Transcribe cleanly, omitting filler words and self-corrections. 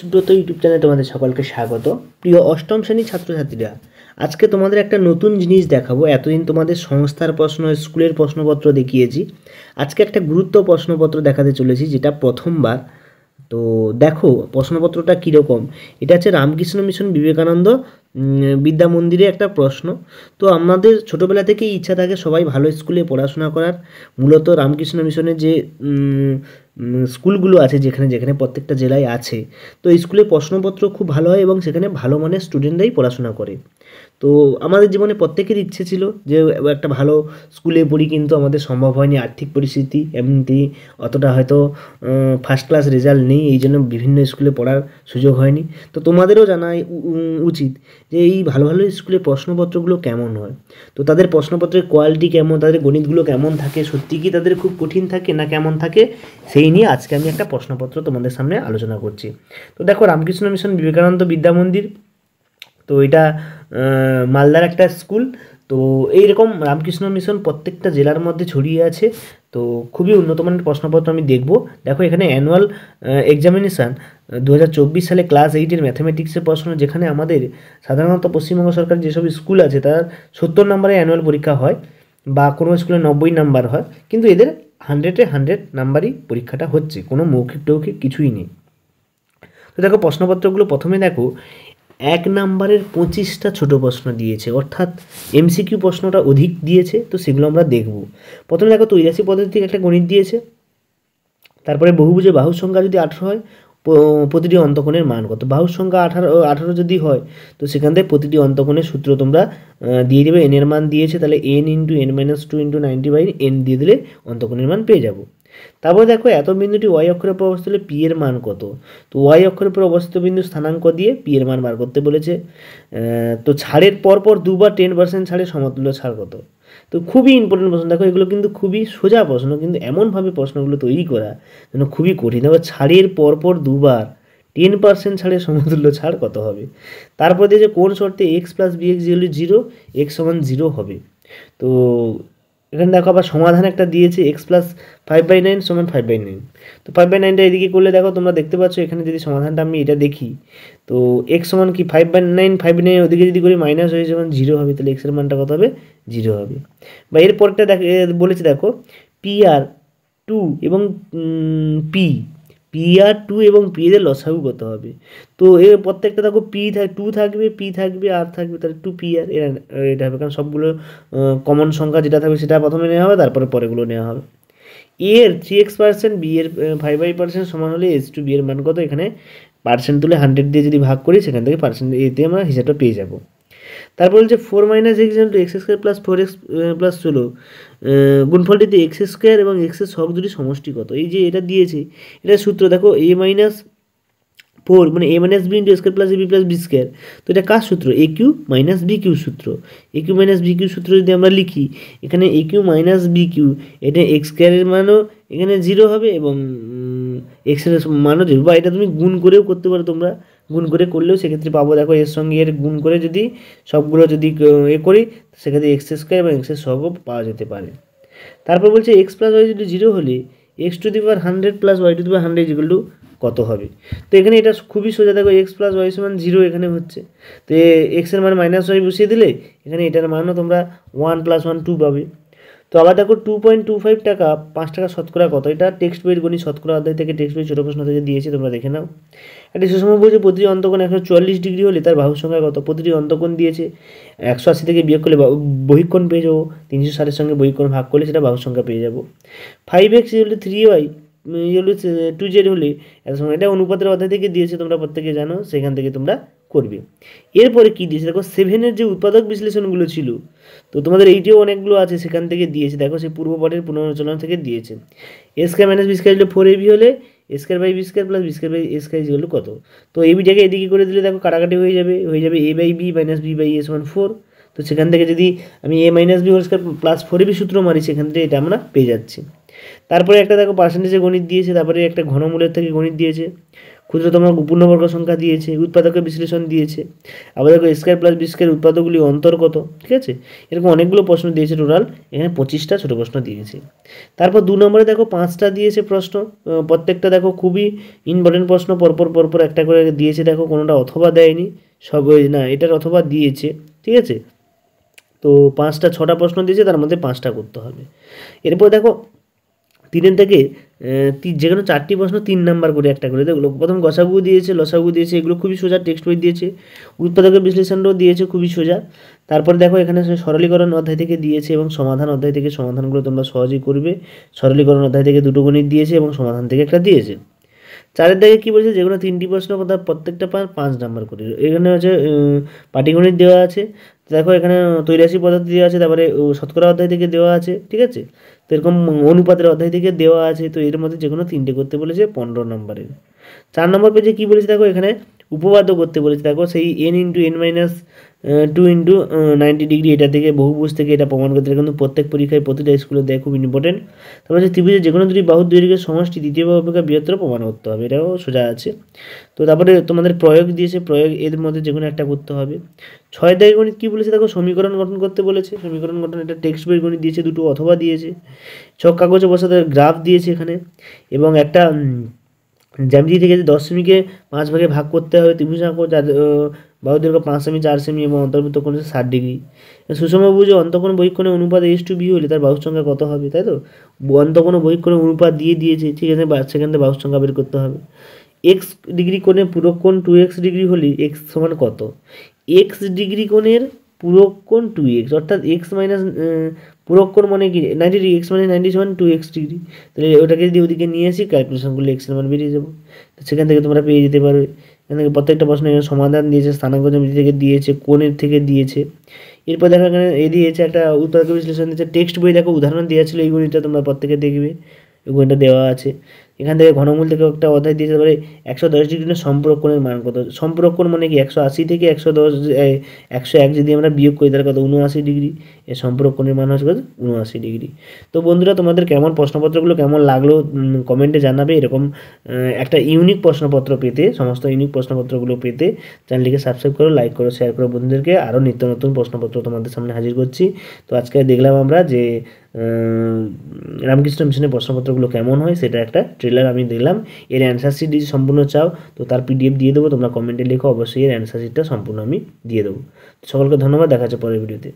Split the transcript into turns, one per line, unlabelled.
Subrata YouTube চ্যানেলে তোমাদের সকলকে স্বাগত। প্রিয় অষ্টম শ্রেণীর ছাত্রছাত্রীরা, আজকে তোমাদের একটা নতুন জিনিস দেখাবো। এতদিন তোমাদের সংস্থার প্রশ্ন, স্কুলের প্রশ্নপত্র দেখিয়েছি। আজকে একটা গুরুত্ব প্রশ্নপত্র দেখাতে চলেছি, যেটা প্রথমবার। তো দেখো প্রশ্নপত্রটা কীরকম। এটা হচ্ছে রামকৃষ্ণ মিশন বিবেকানন্দ বিদ্যা মন্দিরে একটা প্রশ্ন। তো আমাদের ছোটোবেলা থেকেই ইচ্ছা থাকে সবাই ভালো স্কুলে পড়াশোনা করার। মূলত রামকৃষ্ণ মিশনের যে স্কুলগুলো আছে, যেখানে যেখানে প্রত্যেকটা জেলায় আছে, তো এই স্কুলে প্রশ্নপত্র খুব ভালো হয় এবং সেখানে ভালো মানের স্টুডেন্টরাই পড়াশোনা করে। তো আমাদের জীবনে প্রত্যেকের ইচ্ছে ছিল যে একটা ভালো স্কুলে পড়ি, কিন্তু আমাদের সম্ভব হয়নি। আর্থিক পরিস্থিতি এমনি অতটা হয়তো ফার্স্ট ক্লাস রেজাল্ট নেই, এই জন্য বিভিন্ন স্কুলে পড়ার সুযোগ হয়নি। তো তোমাদেরও জানা উচিত যে এই ভালো ভালো স্কুলে প্রশ্নপত্রগুলো কেমন হয়, তো তাদের প্রশ্নপত্রের কোয়ালিটি কেমন, তাদের গণিতগুলো কেমন থাকে, সত্যি কি তাদের খুব কঠিন থাকে না কেমন থাকে, সেই নিয়ে আজকে আমি একটা প্রশ্নপত্র তোমাদের সামনে আলোচনা করছি। তো দেখো, রামকৃষ্ণ মিশন বিবেকানন্দ বিদ্যা মন্দির, তো এটা মালদার একটা স্কুল। তো এইরকম রামকৃষ্ণ মিশন প্রত্যেকটা জেলার মধ্যে ছড়িয়ে আছে। তো খুবই উন্নত মানের প্রশ্নপত্র আমি দেখব। দেখো, এখানে অ্যানুয়াল এক্সামিনেশান 2024 সালে ক্লাস 8-এর ম্যাথামেটিক্সের প্রশ্ন, যেখানে আমাদের সাধারণত পশ্চিমবঙ্গ সরকার যেসব স্কুল আছে তার 70 নম্বরে অ্যানুয়াল পরীক্ষা হয়, বা কোনো স্কুলে 90 নাম্বার হয়, কিন্তু এদের 100-এ 100 নাম্বারই পরীক্ষাটা হচ্ছে, কোনো মৌখিক টৌখিক কিছুই নেই। তো দেখো প্রশ্নপত্রগুলো, প্রথমে দেখো 1 নাম্বারের 25টা ছোটো প্রশ্ন দিয়েছে, অর্থাৎ এমসিকিউ প্রশ্নটা অধিক দিয়েছে। তো সেগুলো আমরা দেখব। প্রথমে দেখো, তৈরাসি পদ্ধতি থেকে একটা গণিত দিয়েছে। তারপরে বহুভুজে বাহুর সংখ্যা যদি 18 হয়, প্রতিটি অন্তকোণের মান কত। বাহুর সংখ্যা 18 যদি হয়, তো সেখান থেকে প্রতিটি অন্তকোণের সূত্র তোমরা দিয়ে দেবে। এন এর মান দিয়েছে, তাহলে n × n-2 × 90/n দিয়ে দিলে অন্তকোণের মান পেয়ে যাব। তারপর দেখো, এত বিন্দুটি ওয়াই অক্ষরের উপর অবস্থিত হলে পি এর মান কত। তো ওয়াই অক্ষরের উপর অবস্থিত বিন্দু স্থানাঙ্ক দিয়ে পি এর মান বার করতে বলেছে। তো ছাড়ের পরপর দুবার 10% ছাড়ের সমতুল্য ছাড় কত। তো খুবই ইম্পর্টেন্ট প্রশ্ন। দেখো, এগুলো কিন্তু খুবই সোজা প্রশ্ন, কিন্তু এমনভাবে প্রশ্নগুলো তৈরি করা যেন খুবই কঠিন। এবার ছাড়ের পরপর দুবার 10% ছাড়ের সমতুল্য ছাড় কত হবে। তারপর দিয়েছে কোন শর্তে x plus b x equal to 0, x সমান 0 হবে। তো এখানে দেখো আবার সমাধান একটা দিয়েছে, এক্স প্লাস 5/9 সমান 5/9। তো 5/9টা এদিকে করলে দেখো তোমরা দেখতে পাচ্ছ, এখানে যদি সমাধানটা আমি এটা দেখি, তো এক্স সমান কি 5/9, 5/9 ওদিকে যদি করি মাইনাস হয়ে যেমন 0 হবে, তাহলে এক্সের মানটা কত হবে, 0 হবে। বা এরপরটা বলেছে দেখো, পি আর 2 এবং পি পি আর 2 এবং পি এর লসাগু কত হবে। তো এর প্রত্যেকটা দেখো পি 2 থাকবে, পি থাকবে, আর থাকবে, তাহলে 2 পি আর এটা হবে, কারণ সবগুলো কমন সংখ্যা যেটা থাকবে সেটা প্রথমে নেওয়া হবে, তারপরে পরেগুলো নেওয়া হবে। এ এর 3x%, বি এর 5/% সমান হলে h2 বি এর মান কত। এখানে পার্সেন্ট তুলে 100 দিয়ে যদি ভাগ করি, সেখান থেকে পার্সেন্ট এতে আমরা হিসাবটা পেয়ে যাব। তারপর হচ্ছে 4 - x × x² + 4x + 16 গুণফলটিতে x² এবং x এর সহগ দুটি সমষ্টি কত। এই যে এটা দিয়েছে, এটা সূত্র দেখো, a - 4 মানে a - b × a² + ab + b²। তো এটা কার সূত্র,aq - bq সূত্র। aq - bq সূত্র যদি আমরা লিখি, এখানে aq - bq, এটা x² এর মানও এখানে 0 হবে এবং x এর মানও 0, বা এটা তুমি গুণ করেও করতে পারো। তোমরা গুণ করে করলেও সেক্ষেত্রে পাবো। দেখো, এর সঙ্গে এর গুণ করে যদি সবগুলো যদি করি, সেক্ষেত্রে x² এবং x এর সহগও পাওয়া যেতে পারে। তারপর বলছে x + y যদি 0 হলে x⁴ + y⁴ কত হবে। তো এখানে এটা খুবই সোজা। দেখো, x + y = 0 এখানে হচ্ছে, তো x এর মান -y বসিয়ে দিলে এখানে এটার মানও তোমরা 1 + 1 2 পাবে। তো আবার দেখো, 2.25 টাকা 5 টাকা শতকরা কত। এটা টেক্সট বইয়ের গণিত শতকরা অধ্যায় থেকে, টেক্সট বই ছোট প্রশ্ন থেকে দিয়েছে, তোমরা দেখে নাও। একটা সুষম বলছে প্রতিটি অন্তকোণ 144 ডিগ্রি হলে তার বাহুর সংখ্যা কত। প্রতিটি অন্তকোণ দিয়েছে, 180 থেকে বিয়োগ করলে বহিঃকোণ পেয়ে যাবো, 360-এর সঙ্গে বহিঃকোণ ভাগ করলে সেটা বাহুর সংখ্যা পেয়ে যাবো। 5x = 3y = 2z হলে এত সময়, এটা অনুপাতের অধ্যায় থেকে দিয়েছে, তোমরা প্রত্যেকে জানো, সেখান থেকে তোমরা করবে। এরপরে কি দিয়েছে দেখো, 7-এর যে উৎপাদক বিশ্লেষণগুলো ছিল, তো তোমাদের এইটিও অনেকগুলো আছে, সেখান থেকে দিয়েছে। দেখো, সেই পূর্বপাঠের পুনরালোচনা থেকে দিয়েছে। a² - b² 4ab হলে a² / b² + b²/a² কত। তো এবিটাকে এদিকে করে দিলে দেখো কাটাকাটি হয়ে যাবে a/b - b/a = 4। তো সেখান থেকে যদি আমি a - b² + 4ab সূত্র মারি, সেখান থেকে এটা আমরা পেয়ে যাচ্ছি। তারপরে একটা দেখো পার্সেন্টেজের গণিত দিয়েছে, তারপরে একটা ঘনমূলের থেকে গণিত দিয়েছে। ক্ষুদ্রতম পূর্ণবর্গ সংখ্যা দিয়েছে, উৎপাদকের বিশ্লেষণ দিয়েছে, আবার দেখো স্কয়ার প্লাস বি স্কয়ার উৎপাদকগুলি অন্তর কত, ঠিক আছে, এরকম অনেকগুলো প্রশ্ন দিয়েছে। টোটাল এখানে 25টা ছোটো প্রশ্ন দিয়েছে। তারপর 2 নম্বরে দেখো 5টা দিয়েছে প্রশ্ন, প্রত্যেকটা দেখো খুবই ইম্পর্টেন্ট প্রশ্ন, পরপর একটা করে দিয়েছে, দেখো কোনোটা অথবা দেয়নি, সব না এটার অথবা দিয়েছে, ঠিক আছে। তো 6টা প্রশ্ন দিয়েছে, তার মধ্যে 5টা করতে হবে। এরপর দেখো 3 থেকে যে কোনো 4টি প্রশ্ন 3 নাম্বার করে একটা করে দেখলো। প্রথম গসাগু দিয়েছে, লসাগু দিয়েছে, এগুলো খুবই সোজা, টেক্সট বই দিয়েছে। উৎপাদকের বিশ্লেষণটাও দিয়েছে, খুবই সোজা। তারপরে দেখো এখানে সরলীকরণ অধ্যায় থেকে দিয়েছে এবং সমাধান অধ্যায় থেকে, সমাধানগুলো তোমরা সহজেই করবে। সরলীকরণ অধ্যায় থেকে 2টো গণিত দিয়েছে এবং সমাধান থেকে একটা দিয়েছে। 4 দাগে কী বলছে, যেগুলো 3টি প্রশ্ন তার প্রত্যেকটা 5 নাম্বার করে। এখানে হচ্ছে পাটিগণিত দেওয়া আছে, দেখো এখানে তৈরাসি পদ্ধতি দেওয়া আছে, তারপরে শতকরা অধ্যায় থেকে দেওয়া আছে, ঠিক আছে। তো এরকম অনুপাতের অধ্যায় থেকে দেওয়া আছে। তো এর মধ্যে যে কোনো 3টে করতে বলেছে 15 নম্বরের। 4 নম্বর পেজে কী বলেছে দেখো, এখানে উপপাদ্য করতে বলেছে। দেখো সেই n × n-2 × 90 ডিগ্রি, এটা থেকে বহুভুজ থেকে এটা প্রমাণ করতে হবে, কিন্তু প্রত্যেক পরীক্ষায় প্রতিটা স্কুলে দেয়, খুব ইম্পর্টেন্ট। তারপর হচ্ছে ত্রিভুজের যে কোনো দুটি বাহুর দৈর্ঘ্যের সমষ্টি দ্বিতীয় বাহু অপেক্ষা বৃহত্তর প্রমাণ করতে হবে, এটাও সোজা আছে। তো তারপরে তোমাদের প্রয়োগ দিয়েছে, প্রয়োগ এর মধ্যে যে কোনো একটা করতে হবে। 6 দাগের গণিত কী বলেছে দেখো, সমীকরণ গঠন করতে বলেছে। সমীকরণ গঠন এটা টেক্সট বইয়ের গণিত দিয়েছে, 2টো অথবা দিয়েছে। ছক কাগজে বসাতে গ্রাফ দিয়েছে এখানে, এবং একটা জ্যামিতি থেকে 10 সেমিকে 5 ভাগে ভাগ করতে হবে। ত্রিভুজ আঁকো, যার বাহু দৈর্ঘ্য 5 সেমি 4 সেমি এবং অন্তর্ভুক্ত কোণ 60 ডিগ্রি। সুষমভুজে অন্তঃকোণ বহিঃকোণের অনুপাত h/b হলে তার বাহুর সংখ্যা কত হবে, তাই তো। অন্তঃকোণ ও বহিঃকোণের অনুপাত দিয়ে দিয়েছে, ঠিক আছে, সেখান থেকে বাহুর সংখ্যা বের করতে হবে। x ডিগ্রি কোণে পূরক কোণ 2x ডিগ্রি হলে x সমান কত। x ডিগ্রি কোণের পূরক কোণ 2x, অর্থাৎ x মাইনাস পূরক কোণ মানে কি 90 ডিগ্রি, x মানে 90 সমান 2x ডিগ্রি। তাহলে ওটাকে যদি ওদিকে নিয়ে আসি, ক্যালকুলেশন করলে x এর মান বেরিয়ে যাবো। তো সেখান থেকে তোমরা পেয়ে যেতে পারবে। এখান থেকে প্রত্যেকটা প্রশ্ন এখানে সমাধান দিয়েছে, স্থানাঙ্ক জ্যামিতি থেকে দিয়েছে, কোণের থেকে দিয়েছে। এরপর দেখো এখানে দিয়েছে একটা উৎপাদক বিশ্লেষণ দিয়েছে। টেক্সট বই দেখো উদাহরণ দেওয়া ছিল, এই গণিতটা তোমরা প্রত্যেকে দেখবে, এই গণিতটা দেওয়া আছে। এখান থেকে ঘনমূল থেকে একটা অধ্যায় দিয়েছে। তারপরে 110 ডিগ্রি সম্পূরক কোণের মান কত। সম্পূরক কোণ মানে কি 180 থেকে 101 যদি আমরা বিয়োগ করি তাহলে কত, 79 ডিগ্রি। এর সম্পূরক কোণের মান হচ্ছে কত, 79 ডিগ্রি। তো বন্ধুরা, তোমাদের কেমন প্রশ্নপত্রগুলো কেমন লাগলো কমেন্টে জানাবে। এরকম একটা ইউনিক প্রশ্নপত্র পেতে, সমস্ত ইউনিক প্রশ্নপত্রগুলো পেতে চ্যানেলটিকে সাবস্ক্রাইব করো, লাইক করো, শেয়ার করো বন্ধুদেরকে। আরও নিত্য নতুন প্রশ্নপত্র তোমাদের সামনে হাজির করছি। তো আজকে দেখলাম আমরা যে রামকৃষ্ণ মিশনের প্রশ্নপত্রগুলো কেমন হয়, সেটা একটা ট্রেলার আমি দিলাম। এর অ্যান্সার শিট যদি সম্পূর্ণ চাও তো তার PDF দিয়ে দেবো, তোমরা কমেন্টে লেখো, অবশ্যই এর অ্যান্সার শিটটা সম্পূর্ণ আমি দিয়ে দেবো। সকলকে ধন্যবাদ, দেখা হচ্ছে পরের ভিডিওতে।